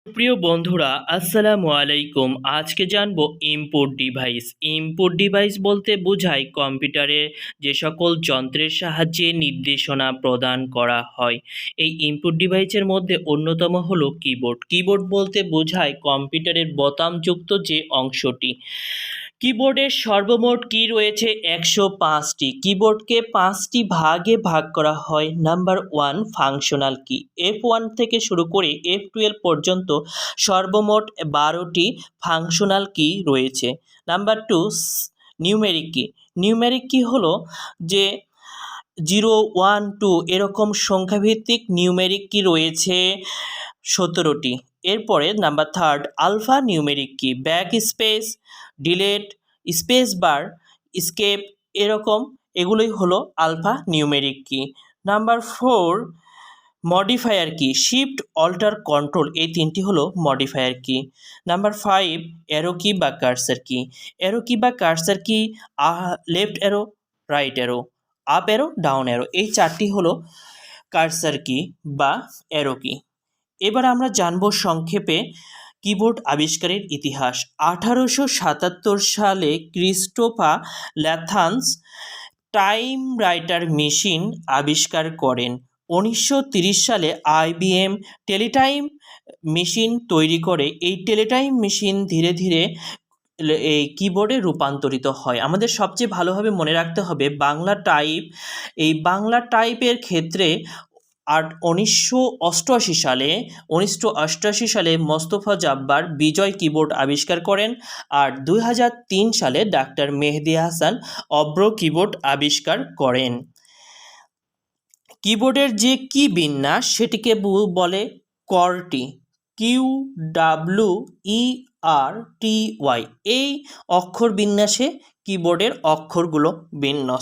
প্রিয় বন্ধুরা, আসসালামু আলাইকুম। আজকে জানবো ইনপুট ডিভাইস। ইনপুট ডিভাইস বলতে বোঝায় কম্পিউটারে যে সকল যন্ত্রের সাহায্যে নির্দেশনা প্রদান করা হয়। এই ইনপুট ডিভাইসের মধ্যে অন্যতম হলো কিবোর্ড। কিবোর্ড বলতে বোঝায় কম্পিউটারের বোতামযুক্ত যে অংশটি। কিবোর্ডের সর্বমোট কী রয়েছে 105টি। কিবোর্ডকে 5টি ভাগে ভাগ করা হয়। নাম্বার 1 ফাংশনাল কি। F1 থেকে শুরু করে F12 পর্যন্ত সর্বমোট 12টি ফাংশনাল কি রয়েছে। নাম্বার 2 নিউমেরিক কি। নিউমেরিক কি হলো যে 0, 1, 2 এরকম সংখ্যাভিত্তিক নিউমেরিক কি রয়েছে 17টি। এরপরে number 3 alphanumeric key. Backspace, delete, space bar, escape এরকম এগুলোই হলো alphanumeric key. Number 4 modifier key. Shift, alter, control এই তিনটি হলো মডিফায়ার কি। নাম্বার 5 অ্যারো কি বা কার্সার কি। অ্যারো কি বা কার্সার কি left arrow, right arrow, up arrow, down arrow এই চারটি হলো কার্সার কি বা অ্যারো কি। এবার আমরা জানব সংক্ষেপে কিবোর্ড আবিষ্কারের ইতিহাস। 1877 সালে ক্রিস্টোফার ল্যাথান্স টাইপরাইটার মেশিন আবিষ্কার করেন। 1930 সালে IBM টেলিটাইপ মেশিন তৈরি করে। এই টেলিটাইপ মেশিন ধীরে ধীরে এই কিবোর্ডে রূপান্তরিত হয়। আমাদের সবচেয়ে ভালোভাবে মনে রাখতে হবে বাংলা টাইপ। এই বাংলা টাইপের ক্ষেত্রে 1988 সালে মোস্তফা জব্বার বিজয় কিবোর্ড আবিষ্কার করেন। আর 2003 সালে ডাক্তার মেহেদী হাসান অভ্র কিবোর্ড আবিষ্কার করেন। কিবোর্ডের যে কি বিন্যাস সেটিকে বলে কর্টি। QWERTY এই অক্ষর বিন্যাসে কিবোর্ডের অক্ষরগুলো বিন্যাস।